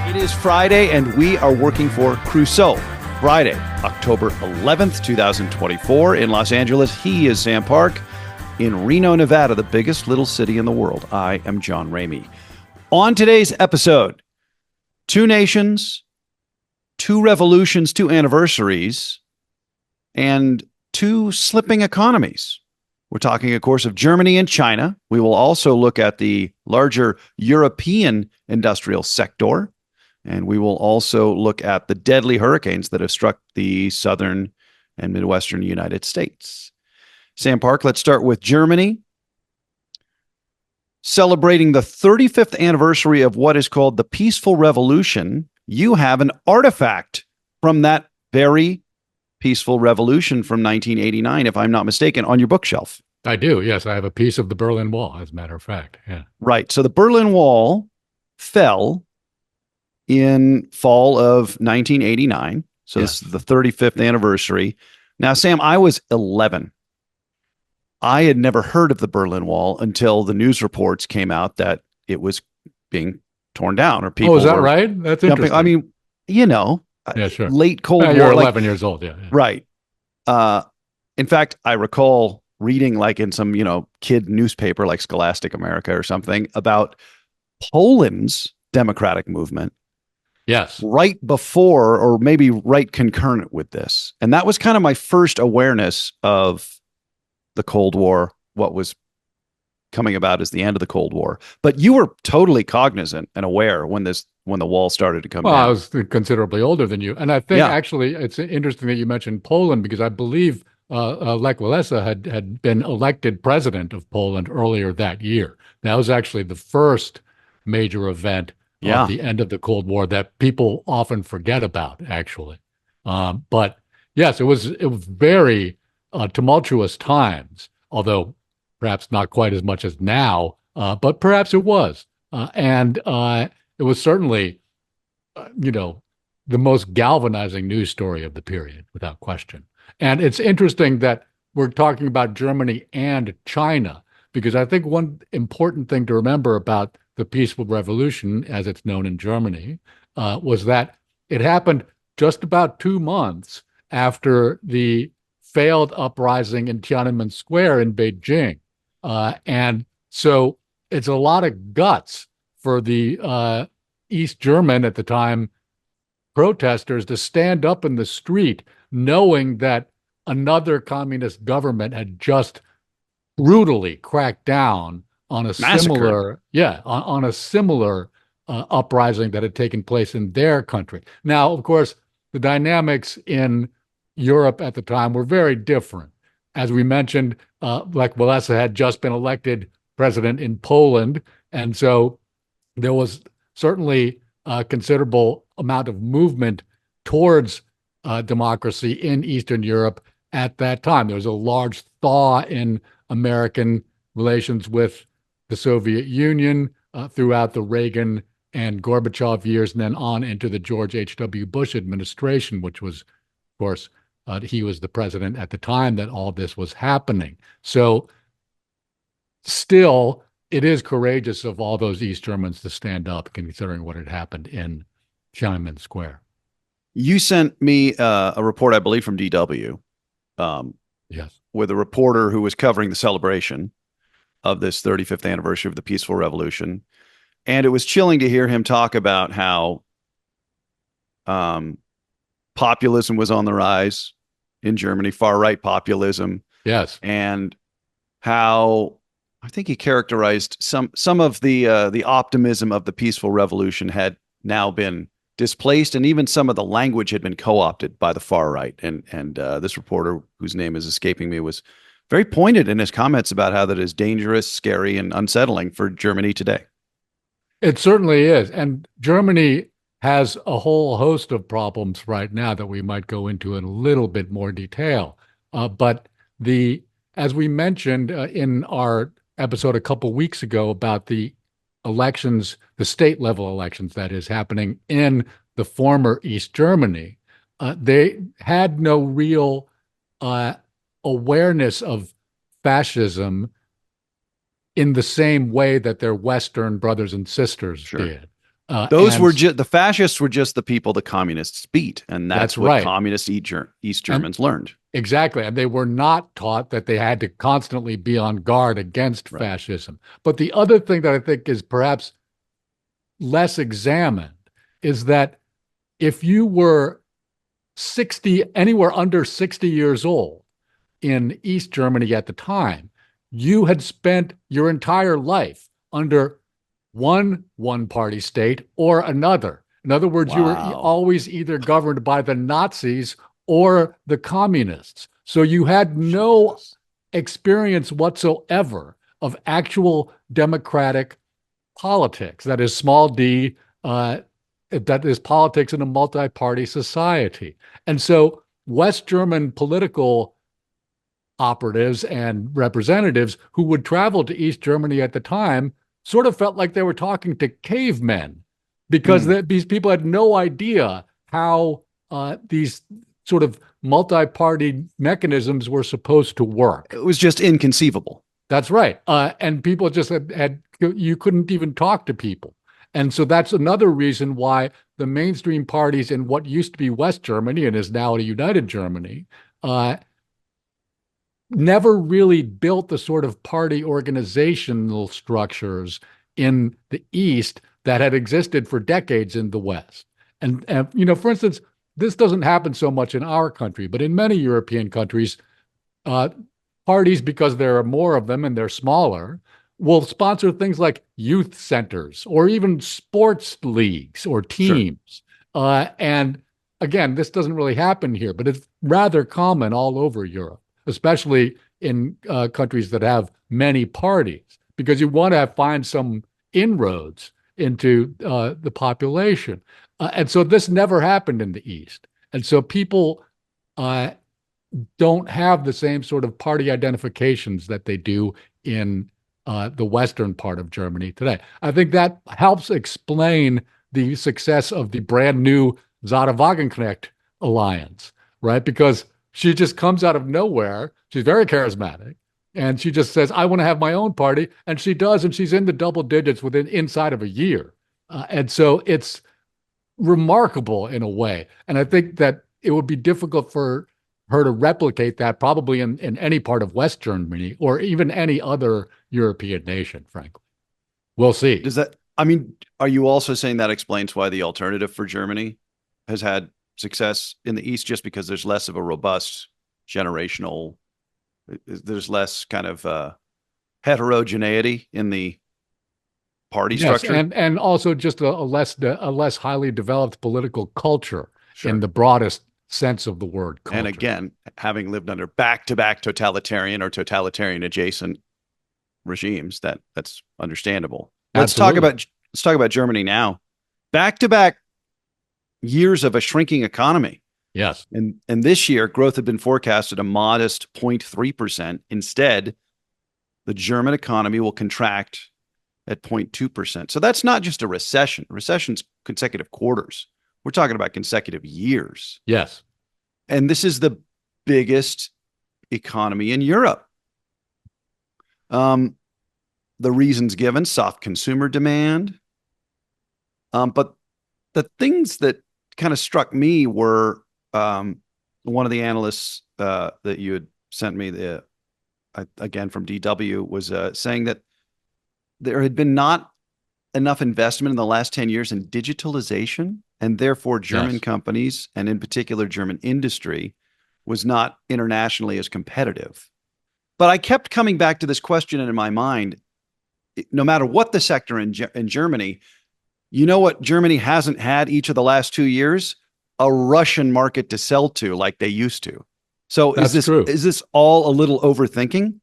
It is Friday, and we are working for Crusoe. Friday, October 11th, 2024, in Los Angeles. He is Sam Park. In Reno, Nevada, the biggest little city in the world, I am John Ramey. On today's episode, two nations, two revolutions, two anniversaries, and two slipping economies. We're talking, of course, of Germany and China. We will also look at the larger European industrial sector. And we will also look at the deadly hurricanes that have struck the southern and Midwestern United States. Sam Park, let's start with Germany. Celebrating the 35th anniversary of what is called the Peaceful Revolution, you have an artifact from that very peaceful revolution from 1989, if I'm not mistaken, on your bookshelf. I do, yes. I have a piece of the Berlin Wall, as a matter of fact. Yeah. Right. So the Berlin Wall fell in fall of 1989. So This is the 35th anniversary. Now, Sam, I was 11. I had never heard of the Berlin Wall until the news reports came out that it was being torn down, or people. Oh, is that right? That's jumping. interesting. I mean, yeah, sure. Late Cold War. You're 11 years old, yeah. Right. In fact, I recall reading like in some, kid newspaper like Scholastic America or something about Poland's democratic movement. Yes. Right before, or maybe right concurrent with this. And that was kind of my first awareness of the Cold War, what was coming about as the end of the Cold War. But you were totally cognizant and aware when the wall started to come down. I was considerably older than you. And I think actually it's interesting that you mentioned Poland, because I believe Lech Walesa had been elected president of Poland earlier that year. That was actually the first major event of the end of the Cold War that people often forget about, actually. But yes, it was very tumultuous times, although perhaps not quite as much as now, but perhaps it was. And it was certainly, the most galvanizing news story of the period, without question. And it's interesting that we're talking about Germany and China, because I think one important thing to remember about the Peaceful Revolution, as it's known in Germany, was that it happened just about 2 months after the failed uprising in Tiananmen Square in Beijing. And so it's a lot of guts for the East German, at the time, protesters to stand up in the street knowing that another communist government had just brutally cracked down on a similar uprising that had taken place in their country. Now, of course, the dynamics in Europe at the time were very different. As we mentioned, Lech Walesa had just been elected president in Poland, and so there was certainly a considerable amount of movement towards democracy in Eastern Europe at that time. There was a large thaw in American relations with the Soviet Union throughout the Reagan and Gorbachev years, and then on into the George H.W. Bush administration, which was, of course, he was the president at the time that all this was happening. So still, it is courageous of all those East Germans to stand up, considering what had happened in Tiananmen Square. You sent me a report, I believe, from DW. Yes. With a reporter who was covering the celebration of this 35th anniversary of the Peaceful Revolution. And it was chilling to hear him talk about how populism was on the rise in Germany, far-right populism. Yes. And how I think he characterized some of the optimism of the Peaceful Revolution had now been displaced, and even some of the language had been co-opted by the far right. And this reporter, whose name is escaping me, was very pointed in his comments about how that is dangerous, scary, and unsettling for Germany today. It certainly is. And Germany has a whole host of problems right now that we might go into in a little bit more detail. But as we mentioned in our episode a couple weeks ago about the elections, the state level elections, that is, happening in the former East Germany, they had no real awareness of fascism in the same way that their Western brothers and sisters did. Those were just the fascists were just the people the communists beat, and that's what right. communist East Germans learned. Exactly. And they were not taught that they had to constantly be on guard against fascism. But the other thing that I think is perhaps less examined is that if you were 60, anywhere under 60 years old in East Germany at the time, you had spent your entire life under one party state or another. In other words, you were always either governed by the Nazis or the communists. So you had no experience whatsoever of actual democratic politics. That is small d, that is politics in a multi-party society. And so West German political operatives and representatives who would travel to East Germany at the time sort of felt like they were talking to cavemen because these people had no idea how these sort of multi-party mechanisms were supposed to work. It was just inconceivable. That's right. And people just had you couldn't even talk to people. And so that's another reason why the mainstream parties in what used to be West Germany and is now a united Germany never really built the sort of party organizational structures in the East that had existed for decades in the West. And for instance, this doesn't happen so much in our country, but in many European countries, parties, because there are more of them and they're smaller, will sponsor things like youth centers or even sports leagues or teams. And again, this doesn't really happen here, but it's rather common all over Europe, especially in countries that have many parties, because you want to find some inroads into the population. And so this never happened in the East. And so people don't have the same sort of party identifications that they do in the western part of Germany today. I think that helps explain the success of the brand new Zara Wagenknecht alliance, right? Because she just comes out of nowhere. She's very charismatic. And she just says, I want to have my own party. And she does. And she's in the double digits inside of a year. And so it's remarkable in a way. And I think that it would be difficult for her to replicate that probably in any part of West Germany or even any other European nation, frankly. We'll see. Are you also saying that explains why the alternative for Germany has had success in the East, just because there's less of a robust there's less kind of heterogeneity in the party structure? And also just a less highly developed political culture in the broadest sense of the word culture. And again, having lived under back-to-back totalitarian or totalitarian adjacent regimes, that's understandable. Let's talk about Germany now. Back-to-back years of a shrinking economy. Yes. And this year, growth had been forecasted a modest 0.3%. Instead, the German economy will contract at 0.2%. So that's not just a recession. Recession's consecutive quarters. We're talking about consecutive years. Yes. And this is the biggest economy in Europe. The reasons given: soft consumer demand. But the things that kind of struck me were one of the analysts that you had sent me, again from DW, was saying that there had been not enough investment in the last 10 years in digitalization, and therefore German companies, and in particular German industry, was not internationally as competitive. But I kept coming back to this question in my mind: no matter what the sector in Germany, you know what Germany hasn't had each of the last 2 years? A Russian market to sell to like they used to. So is this all a little overthinking?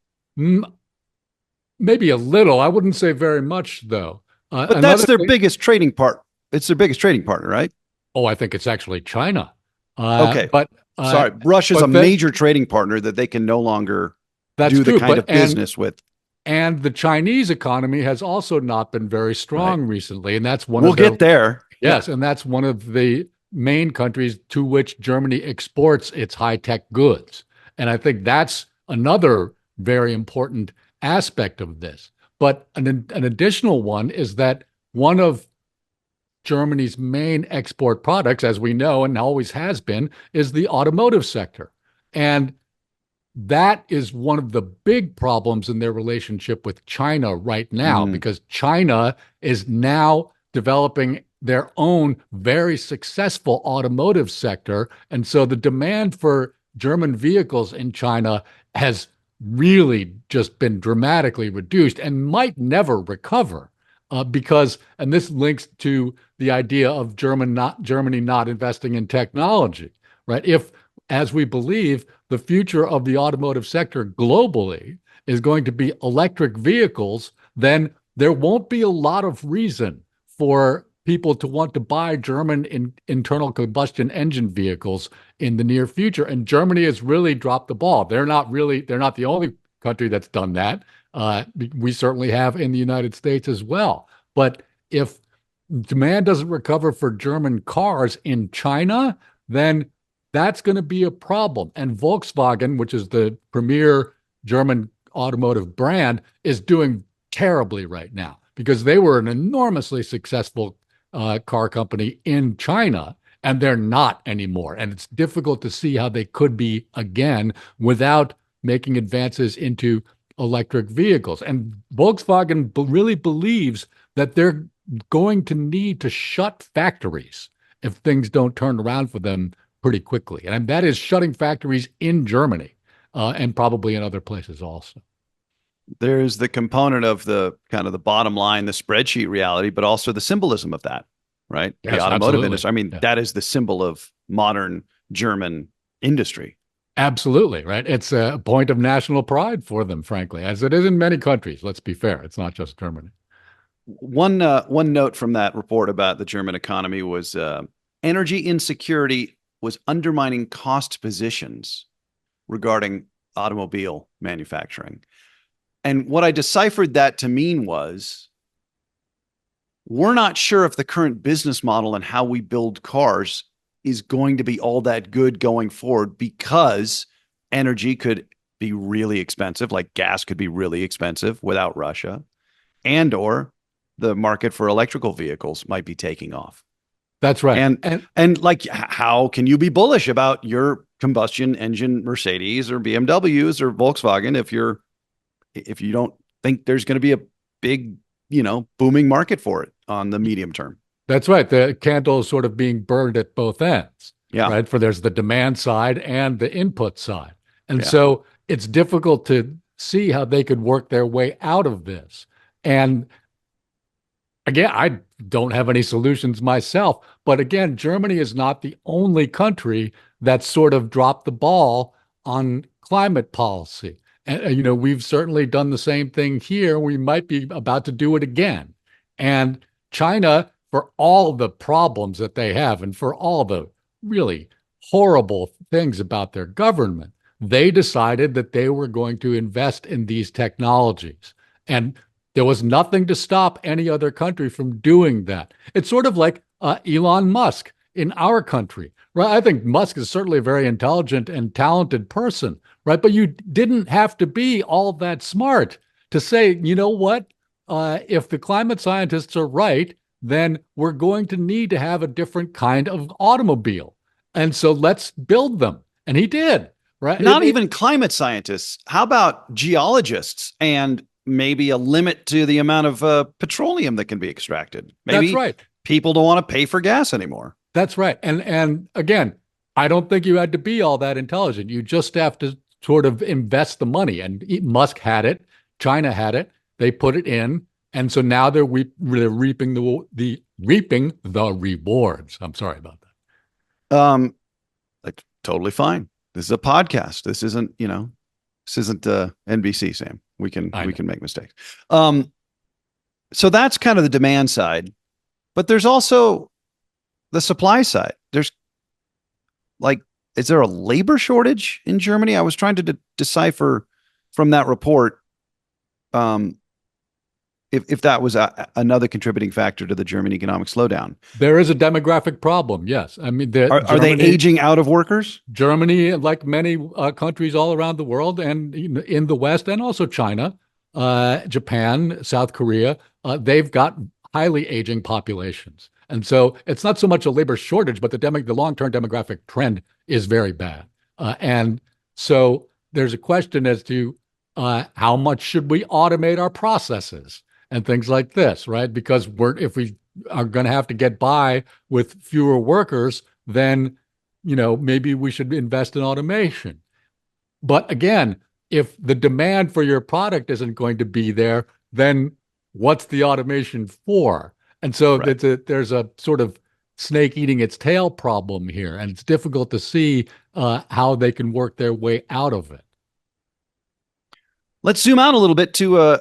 Maybe a little. I wouldn't say very much, though. But that's their biggest trading part. It's their biggest trading partner, right? Oh, I think it's actually China. Okay. But sorry, Russia's a major trading partner that they can no longer do the kind of business with. And the Chinese economy has also not been very strong recently. And that's we'll get there. Yes. And that's one of the main countries to which Germany exports its high-tech goods. And I think that's another very important aspect of this. But an additional one is that one of Germany's main export products, as we know and always has been, is the automotive sector. And that is one of the big problems in their relationship with China right now, because China is now developing their own very successful automotive sector. And so the demand for German vehicles in China has really just been dramatically reduced and might never recover. Because, and this links to the idea of Germany not investing in technology, right? If, as we believe, the future of the automotive sector globally is going to be electric vehicles, then there won't be a lot of reason for people to want to buy German internal combustion engine vehicles in the near future. And Germany has really dropped the ball. They're not the only country that's done that. We certainly have in the United States as well. But if demand doesn't recover for German cars in China, then that's going to be a problem. And Volkswagen, which is the premier German automotive brand, is doing terribly right now because they were an enormously successful car company in China, and they're not anymore. And it's difficult to see how they could be again without making advances into electric vehicles. And Volkswagen really believes that they're going to need to shut factories if things don't turn around for them pretty quickly. And that is shutting factories in Germany and probably in other places also. There's the component of the kind of the bottom line, the spreadsheet reality, but also the symbolism of that, right? Yes, the automotive absolutely. industry. I mean, that is the symbol of modern German industry. Absolutely, right? It's a point of national pride for them, frankly, as it is in many countries. Let's be fair. It's not just Germany. One note from that report about the German economy was energy insecurity was undermining cost positions regarding automobile manufacturing. And what I deciphered that to mean was, we're not sure if the current business model and how we build cars is going to be all that good going forward, because energy could be really expensive, like gas could be really expensive without Russia, and or the market for electrical vehicles might be taking off. That's right. And like, how can you be bullish about your combustion engine Mercedes or BMWs or Volkswagen if you don't think there's going to be a big, booming market for it on the medium term? That's right. The candle is sort of being burned at both ends. Yeah. Right. For there's the demand side and the input side. And so it's difficult to see how they could work their way out of this. And again, I don't have any solutions myself. But again, Germany is not the only country that sort of dropped the ball on climate policy. And, we've certainly done the same thing here. We might be about to do it again. And China, for all the problems that they have and for all the really horrible things about their government, they decided that they were going to invest in these technologies. And there was nothing to stop any other country from doing that. It's sort of like Elon Musk in our country, right? I think Musk is certainly a very intelligent and talented person, right? But you didn't have to be all that smart to say, you know what? If the climate scientists are right, then we're going to need to have a different kind of automobile. And so let's build them. And he did, right? Not even climate scientists. How about geologists and maybe a limit to the amount of petroleum that can be extracted? Maybe that's right. People don't want to pay for gas anymore. That's right. And again, I don't think you had to be all that intelligent. You just have to sort of invest the money. And Musk had it. China had it. They put it in. And so now they're reaping the rewards. I'm sorry about that. That's totally fine. This is a podcast. This isn't NBC, Sam. We can make mistakes. So that's kind of the demand side, but there's also the supply side. There's is there a labor shortage in Germany? I was trying to decipher from that report if that was another contributing factor to the German economic slowdown. There is a demographic problem, yes. I mean, are they aging out of workers? Germany, like many countries all around the world and in the West, and also China, Japan, South Korea, they've got highly aging populations. And so it's not so much a labor shortage, but the long-term demographic trend is very bad. And so there's a question as to how much should we automate our processes and things like this, right? Because if we are going to have to get by with fewer workers, then maybe we should invest in automation. But again, if the demand for your product isn't going to be there, then what's the automation for? And so Right. there's a sort of snake eating its tail problem here, and it's difficult to see how they can work their way out of it. Let's zoom out a little bit to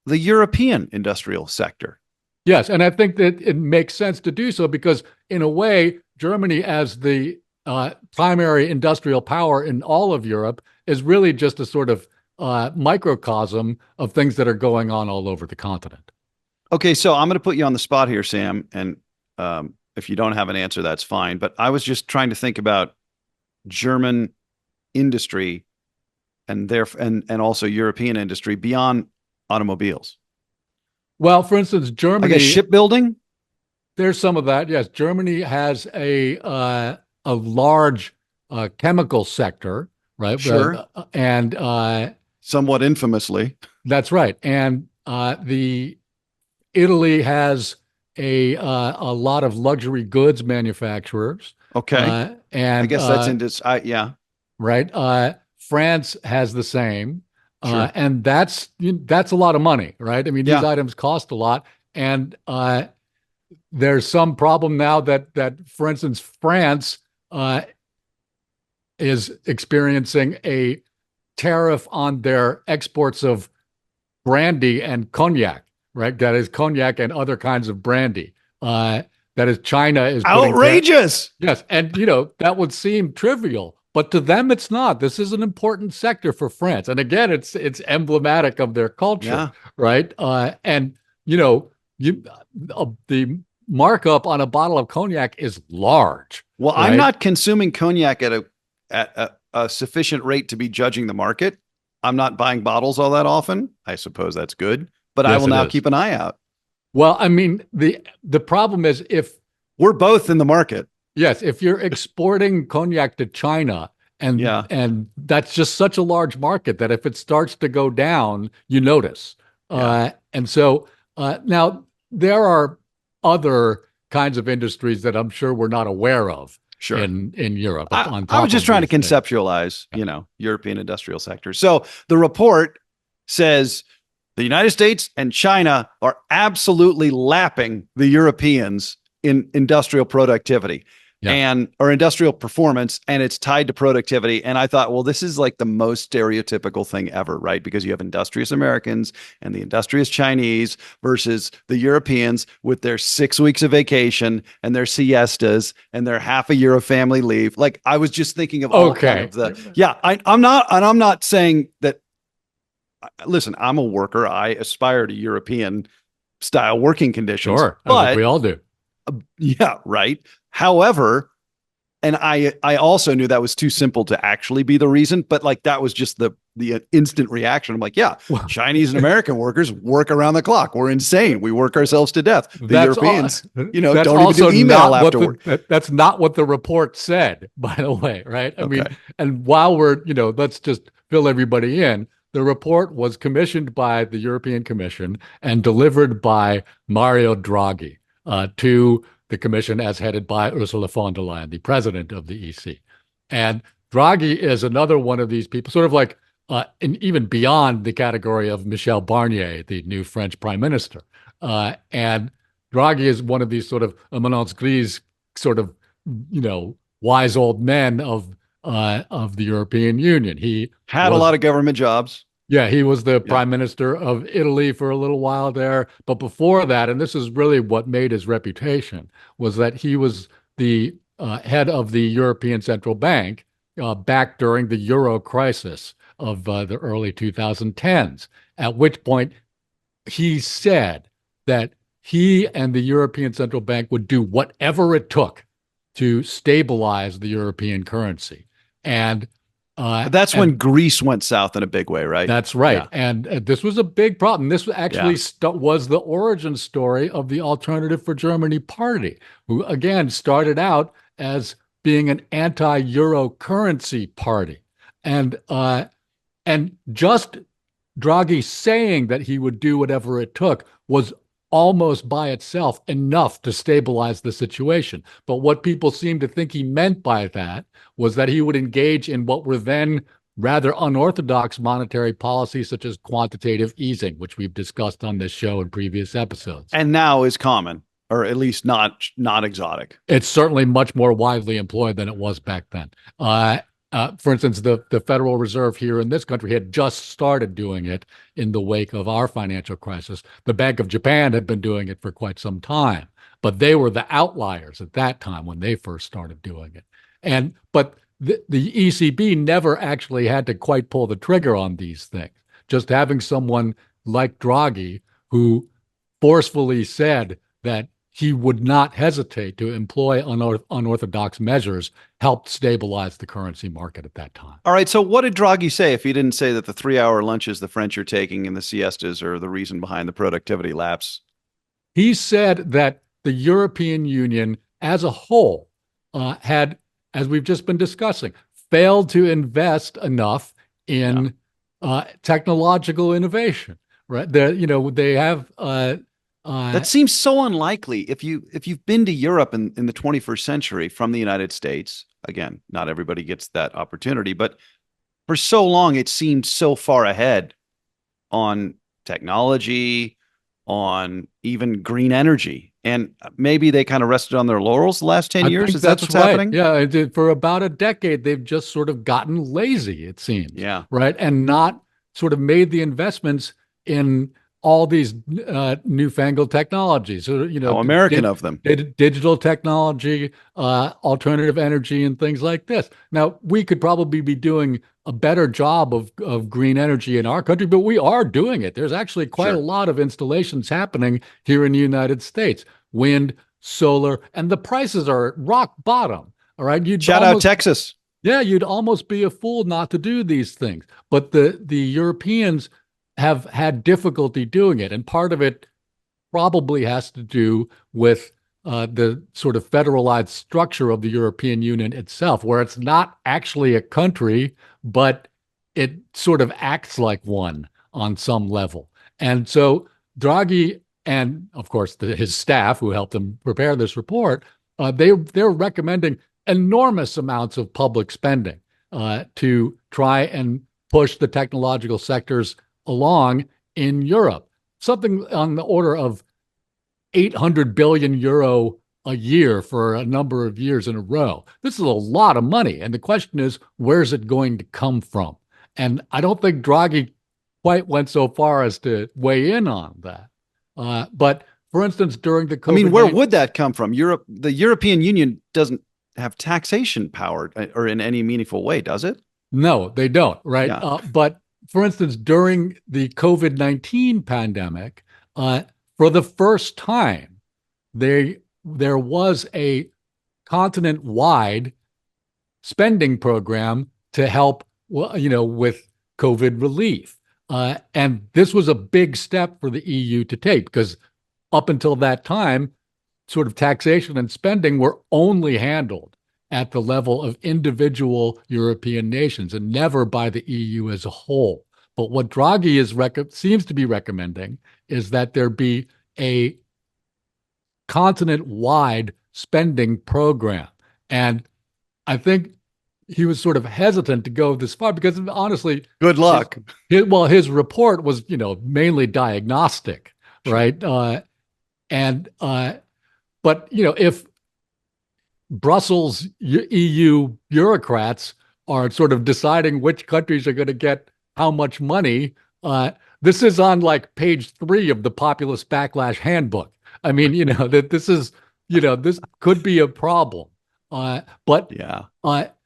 the European industrial sector. Yes, and I think that it makes sense to do so because, in a way, Germany, as the primary industrial power in all of Europe, is really just a sort of microcosm of things that are going on all over the continent. Okay, so I'm going to put you on the spot here, Sam, and if you don't have an answer, that's fine. But I was just trying to think about German industry and also European industry beyond automobiles. Well, for instance, I Germany, guess shipbuilding. there's some of that. Yes, Germany has a large chemical sector, right? Sure. And Somewhat infamously. that's right. And the Italy has a lot of luxury goods manufacturers. Okay. And I guess that's in this. Yeah. right. France has the same. Sure. And that's a lot of money, right? I mean, these Yeah. items cost a lot. And there's some problem now that, for instance, France is experiencing a tariff on their exports of brandy and cognac, right? That is cognac and other kinds of brandy. That is China is Outrageous. Yes, and that would seem trivial, but to them it's not. This is an important sector for France, and again, it's emblematic of their culture, Yeah. right? And the markup on a bottle of cognac is large. Well, right? I'm not consuming cognac at a sufficient rate to be judging the market. I'm not buying bottles all that often. I suppose that's good, but I Yes, will it now is. keep an eye out. Well, I mean, the problem is if We're both in the market. yes, if you're exporting cognac to China and Yeah. that's just such a large market that if it starts to go down, you notice. Yeah. And so now there are other kinds of industries that I'm sure we're not aware of Sure. in Europe on I top was just of trying to these things. conceptualize, European industrial sector. So the report says the United States and China are absolutely lapping the Europeans in industrial productivity Yeah. or industrial performance, and it's tied to productivity. And I thought, well, this is like the most stereotypical thing ever, right? Because you have industrious Americans and the industrious Chinese versus the Europeans with their 6 weeks of vacation and their siestas and their half a year of family leave. Like I was just thinking of all kind of I'm not saying that. Listen, I'm a worker. I aspire to European style working conditions, Sure. I think but we all do. yeah, right. However, and I also knew that was too simple to actually be the reason, but like that was just the instant reaction. I'm like, yeah, Well, Chinese and American workers work around the clock. We're insane. We work ourselves to death. The That's Europeans, that's don't even also do email not after work. that's not what the report said, by the way, right? I mean, Okay. and while we're, let's just fill everybody in. The report was commissioned by the European Commission and delivered by Mario Draghi to the Commission as headed by Ursula von der Leyen, the president of the EC. And Draghi is another one of these people, sort of like, and even beyond the category of Michel Barnier, the new French prime minister. And Draghi is one of these sort of eminence grise, sort of, wise old men of the European Union. He Had a lot of government jobs. Yeah, he was the prime minister of Italy for a little while there. But before that, and this is really what made his reputation, was that he was the head of the European Central Bank back during the Euro crisis of the early 2010s, at which point he said that he and the European Central Bank would do whatever it took to stabilize the European currency. And That's when Greece went south in a big way, right? That's right. Yeah. And this was a big problem. This actually was the origin story of the Alternative for Germany Party, who again started out as being an anti-euro currency party. And just Draghi saying that he would do whatever it took was almost by itself enough to stabilize the situation. But what people seem to think he meant by that was that he would engage in what were then rather unorthodox monetary policies, such as quantitative easing, which we've discussed on this show in previous episodes. And now is common, or at least not exotic. It's certainly much more widely employed than it was back then. For instance, the Federal Reserve here in this country had just started doing it in the wake of our financial crisis. The Bank of Japan had been doing it for quite some time, but they were the outliers at that time when they first started doing it. But the ECB never actually had to quite pull the trigger on these things. Just having someone like Draghi who forcefully said that he would not hesitate to employ unorthodox measures helped stabilize the currency market at that time. All right. So what did Draghi say if he didn't say that the 3-hour lunches the French are taking and the siestas are the reason behind the productivity lapse? He said that the European Union as a whole had, as we've just been discussing, failed to invest enough in technological innovation. Right? They have. That seems so unlikely. If you've been to Europe in the 21st century from the United States, again, not everybody gets that opportunity, but for so long it seemed so far ahead on technology, on even green energy. And maybe they kind of rested on their laurels the last 10 years. Is that what's happening? Yeah, for about a decade, they've just sort of gotten lazy, it seems. Yeah. Right. And not sort of made the investments in all these newfangled technologies. So, how American of them. Digital technology, alternative energy, and things like this. Now, we could probably be doing a better job of green energy in our country, but we are doing it. There's actually quite a lot of installations happening here in the United States. Wind, solar, and the prices are at rock bottom. All right. Shout out Texas. Yeah, you'd almost be a fool not to do these things. But the Europeans have had difficulty doing it. And part of it probably has to do with the sort of federalized structure of the European Union itself, where it's not actually a country, but it sort of acts like one on some level. And so Draghi and, of course, his staff who helped him prepare this report, they're recommending enormous amounts of public spending to try and push the technological sectors along in Europe, something on the order of 800 billion euro a year for a number of years in a row. This is a lot of money. And the question is, where's it going to come from? And I don't think Draghi quite went so far as to weigh in on that. But for instance, during the COVID-19, where would that come from? The European Union doesn't have taxation power or in any meaningful way, does it? No, they don't. Right. Yeah. But for instance, during the COVID-19 pandemic, for the first time, there was a continent-wide spending program to help, with COVID relief. And this was a big step for the EU to take, because up until that time, sort of taxation and spending were only handled at the level of individual European nations and never by the EU as a whole. But what Draghi seems to be recommending is that there be a continent-wide spending program. And I think he was sort of hesitant to go this far because, honestly, good luck. His report was, mainly diagnostic, right? But if Brussels EU bureaucrats are sort of deciding which countries are going to get how much money, this is on like page 3 of the Populist Backlash Handbook. I mean, that this is, this could be a problem. But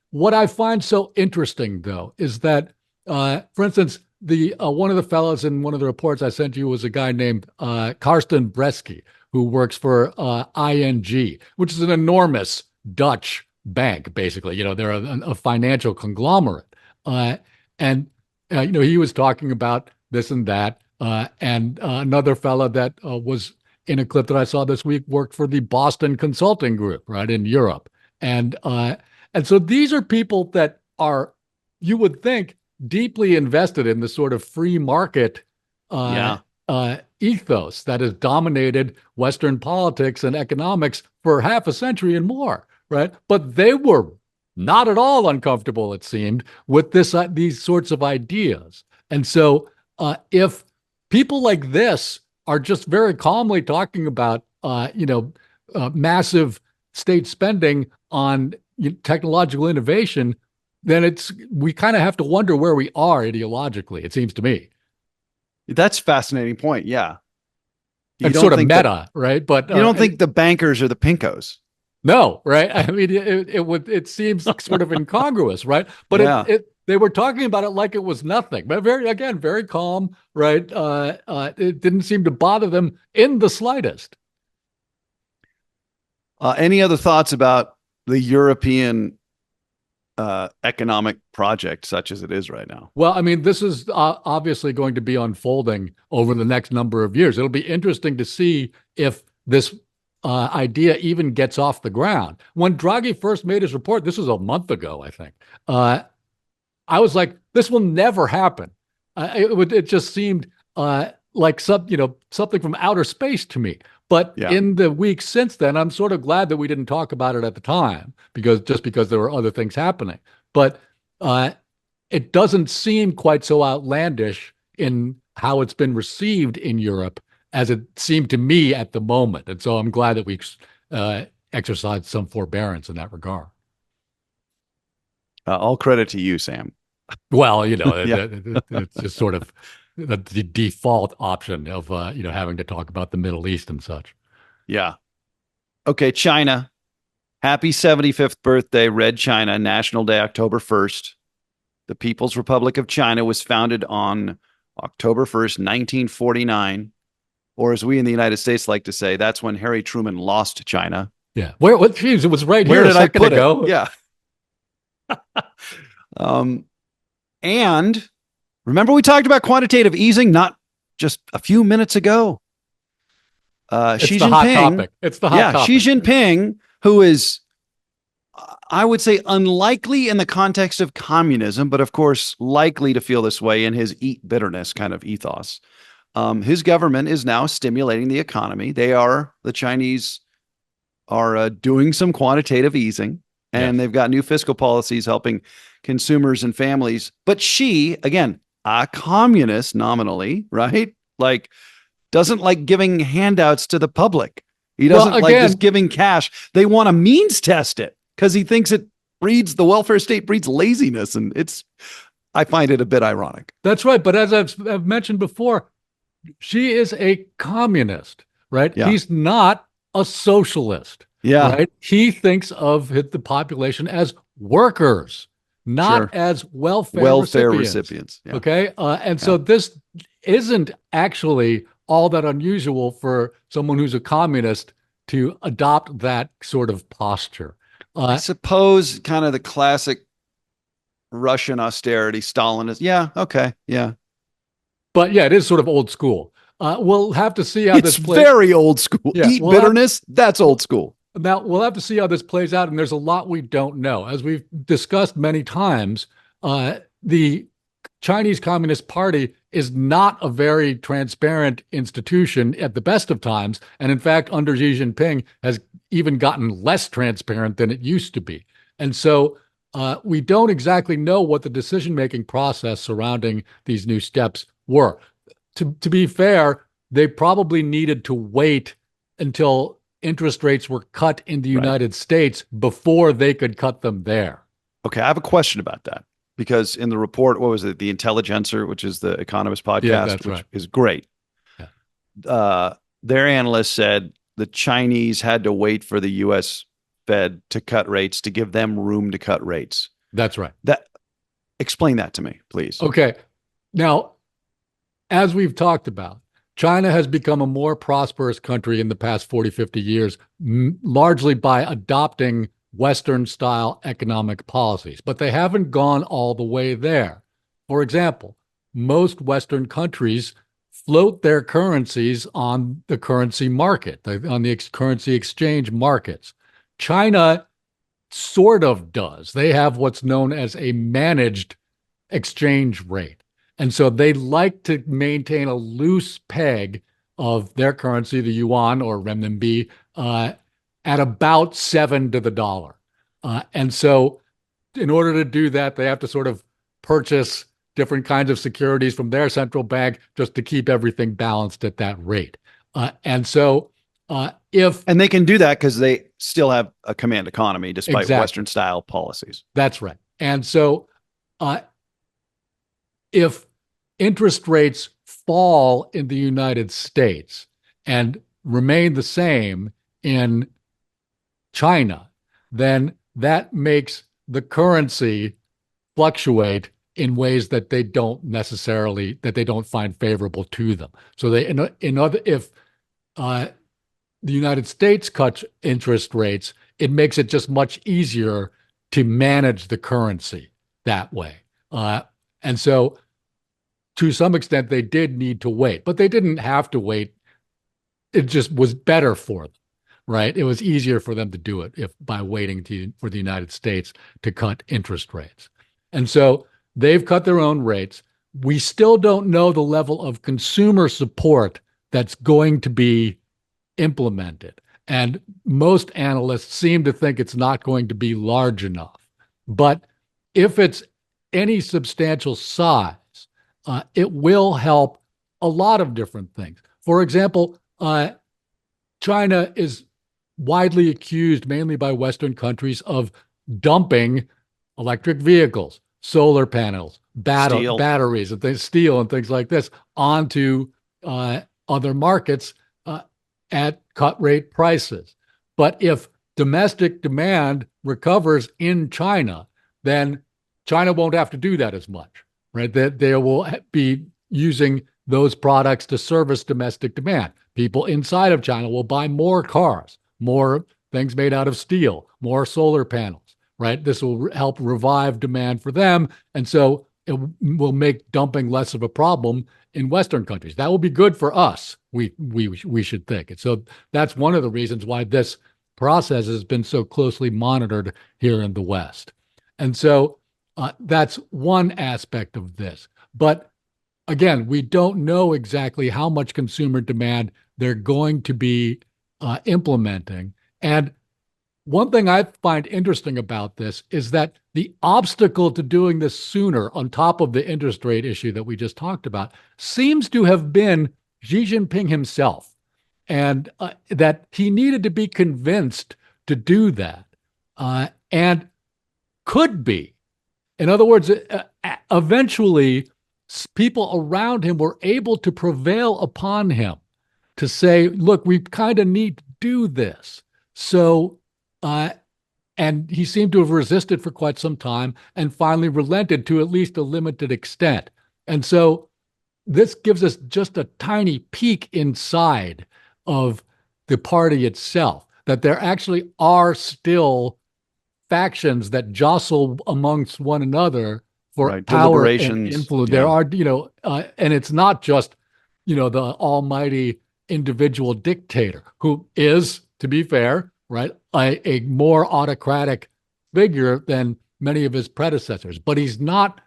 what I find so interesting, though, is that, for instance, one of the fellows in one of the reports I sent you was a guy named Karsten Bresky, who works for ING, which is an enormous Dutch bank, basically. They're a financial conglomerate. And he was talking about this and that. And another fella that was in a clip that I saw this week worked for the Boston Consulting Group, right, in Europe. And so these are people that are, you would think, deeply invested in the sort of free market ethos that has dominated Western politics and economics for half a century and more, right? But they were not at all uncomfortable, it seemed, with these sorts of ideas. And so if people like this are just very calmly talking about, massive state spending on technological innovation, then we kind of have to wonder where we are ideologically, it seems to me. That's a fascinating point. Yeah. It's sort of meta, right? But you don't think the bankers are the pinkos? No, right? I mean, it seems sort of incongruous, right? But they were talking about it like it was nothing, but very calm, right? It didn't seem to bother them in the slightest. Any other thoughts about the European economic project, such as it is right now? Well, I mean, this is obviously going to be unfolding over the next number of years. It'll be interesting to see if this idea even gets off the ground. When Draghi first made his report, this was a month ago, I think. I was like, this will never happen. It just seemed like something from outer space to me. But in the weeks since then, I'm sort of glad that we didn't talk about it at the time, because there were other things happening. But it doesn't seem quite so outlandish in how it's been received in Europe as it seemed to me at the moment. And so I'm glad that we exercised some forbearance in that regard. All credit to you, Sam. Well, it's just sort of the default option of having to talk about the Middle East and such. Yeah. Okay, China. Happy 75th birthday, Red China, National Day, October 1st. The People's Republic of China was founded on October 1st, 1949. Or as we in the United States like to say, that's when Harry Truman lost China. Yeah. It was right here a second ago. Yeah. And remember we talked about quantitative easing not just a few minutes ago. Xi Jinping. Hot topic. It's the hot topic. Xi Jinping, who is, I would say, unlikely in the context of communism, but of course likely to feel this way in his eat bitterness kind of ethos. His government is now stimulating the economy. The Chinese are doing some quantitative easing, and they've got new fiscal policies helping consumers and families. But Xi, again, a communist nominally, right? Like, doesn't like giving handouts to the public. He doesn't like just giving cash. They want to means test it because he thinks the welfare state breeds laziness. And I find it a bit ironic. That's right. But as I've mentioned before, Xi is a communist, right? Yeah. He's not a socialist. Yeah. Right? He thinks of the population as workers, not as welfare recipients. Yeah. Okay. So this isn't actually all that unusual for someone who's a communist to adopt that sort of posture. I suppose kind of the classic Russian austerity, Stalinist. Yeah. Okay. Yeah. But yeah, it is sort of old school. We'll have to see how this plays. It's very old school. Yeah, bitterness, that's old school. Now, we'll have to see how this plays out, and there's a lot we don't know. As we've discussed many times, the Chinese Communist Party is not a very transparent institution at the best of times, and in fact, under Xi Jinping, has even gotten less transparent than it used to be. And so we don't exactly know what the decision-making process surrounding these new steps were. To be fair, they probably needed to wait until interest rates were cut in the United States before they could cut them there. Okay, I have a question about that, because in the report, what was it? The Intelligencer, which is the Economist podcast, which is great. Yeah. Their analyst said the Chinese had to wait for the U.S. Fed to cut rates to give them room to cut rates. That's right. Explain that to me, please. Okay. Now, as we've talked about, China has become a more prosperous country in the past 40, 50 years, largely by adopting Western-style economic policies, but they haven't gone all the way there. For example, most Western countries float their currencies on the currency market, on the currency exchange markets. China sort of does. They have what's known as a managed exchange rate. And so they like to maintain a loose peg of their currency, the yuan or renminbi, at about 7 to the dollar. And so in order to do that, they have to sort of purchase different kinds of securities from their central bank just to keep everything balanced at that rate. And they can do that because they still have a command economy despite Western style policies. That's right. And so if interest rates fall in the United States and remain the same in China, then that makes the currency fluctuate in ways that they don't find favorable to them. So if the United States cuts interest rates, it makes it just much easier to manage the currency that way. And so to some extent, they did need to wait, but they didn't have to wait. It just was better for them, right? It was easier for them to do it by waiting for the United States to cut interest rates. And so they've cut their own rates. We still don't know the level of consumer support that's going to be implemented. And most analysts seem to think it's not going to be large enough. But if it's any substantial size, it will help a lot of different things. For example, China is widely accused, mainly by Western countries, of dumping electric vehicles, solar panels, batteries, and steel and things like this onto other markets at cut rate prices. But if domestic demand recovers in China, then China won't have to do that as much. Right, that they will be using those products to service domestic demand. People inside of China will buy more cars, more things made out of steel, more solar panels, right? This will help revive demand for them. And so it will make dumping less of a problem in Western countries. That will be good for us, we should think. And so that's one of the reasons why this process has been so closely monitored here in the West. And so that's one aspect of this. But again, we don't know exactly how much consumer demand they're going to be implementing. And one thing I find interesting about this is that the obstacle to doing this sooner, on top of the interest rate issue that we just talked about, seems to have been Xi Jinping himself, and that he needed to be convinced to do that, and could be. In other words, eventually, people around him were able to prevail upon him to say, look, we kind of need to do this. So, and he seemed to have resisted for quite some time and finally relented to at least a limited extent. And so this gives us just a tiny peek inside of the party itself, that there actually are still factions that jostle amongst one another for power and influence. Yeah. There are, and it's not just, the almighty individual dictator who is, to be fair, right, a more autocratic figure than many of his predecessors, but he's not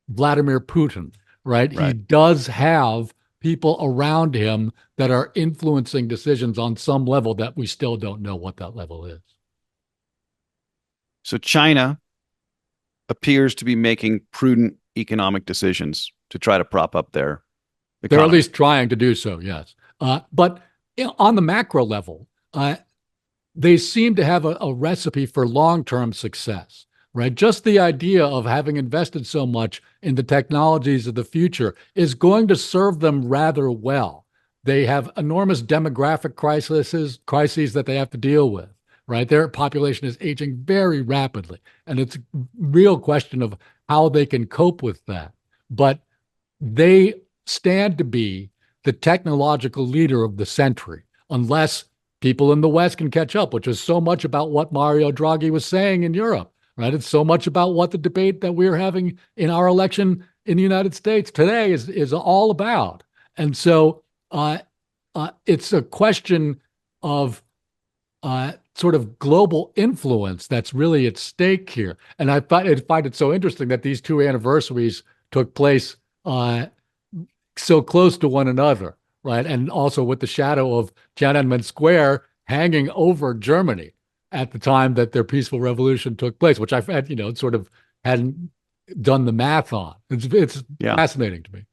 Vladimir Putin, right? He does have people around him that are influencing decisions on some level that we still don't know what that level is. So China appears to be making prudent economic decisions to try to prop up their economy. They're at least trying to do so, yes. But on the macro level, they seem to have a recipe for long-term success, right? Just the idea of having invested so much in the technologies of the future is going to serve them rather well. They have enormous demographic crises that they have to deal with. Right, their population is aging very rapidly, and it's a real question of how they can cope with that. But they stand to be the technological leader of the century, unless people in the West can catch up, which is so much about what Mario Draghi was saying in Europe, right? It's so much about what the debate that we're having in our election in the United States today is all about. And so it's a question of sort of global influence that's really at stake here. And I find it so interesting that these two anniversaries took place so close to one another, right? And also with the shadow of Tiananmen Square hanging over Germany at the time that their peaceful revolution took place, which I've had, sort of hadn't done the math on. It's fascinating to me.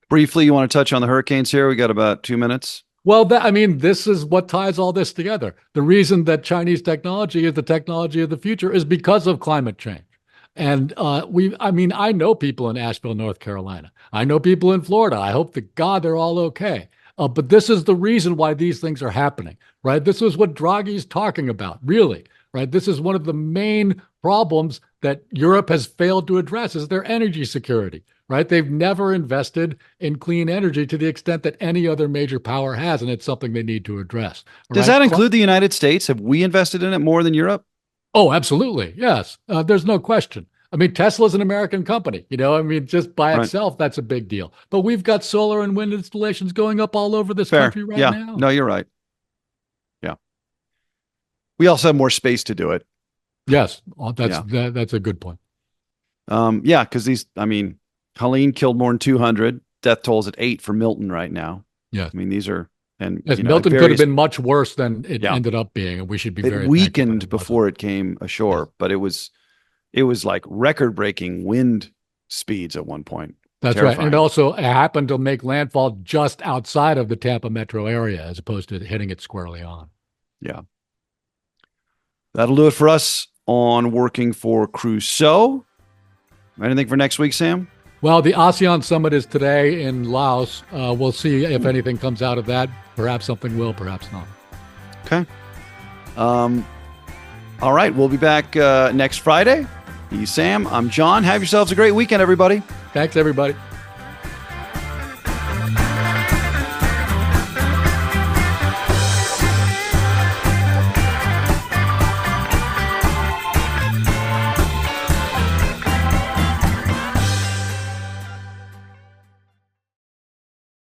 Briefly, you want to touch on the hurricanes here? We got about 2 minutes. Well, this is what ties all this together. The reason that Chinese technology is the technology of the future is because of climate change. And I know people in Asheville, North Carolina. I know people in Florida. I hope to God they're all okay. But this is the reason why these things are happening, right? This is what Draghi's talking about, really, right? This is one of the main problems that Europe has failed to address is their energy security, right? They've never invested in clean energy to the extent that any other major power has, and it's something they need to address. Does that include the United States? Have we invested in it more than Europe? Oh, absolutely. Yes. There's no question. I mean, Tesla's an American company, just by itself, that's a big deal. But we've got solar and wind installations going up all over this country right now. No, you're right. Yeah. We also have more space to do it. Yes. That's a good point. Because Helene killed more than 200. Death toll's at 8 for Milton right now. Yeah. I mean, these are, and Milton could have been much worse than it ended up being, and we should be very. It weakened before it came ashore, but it was like record-breaking wind speeds at one point. That's terrifying. Right. And also it happened to make landfall just outside of the Tampa metro area as opposed to hitting it squarely on. Yeah. That'll do it for us on Working for Crusoe. Anything for next week, Sam? Well, the ASEAN summit is today in Laos. We'll see if anything comes out of that. Perhaps something will, perhaps not. Okay. All right. We'll be back next Friday. He's Sam. I'm John. Have yourselves a great weekend, everybody. Thanks, everybody.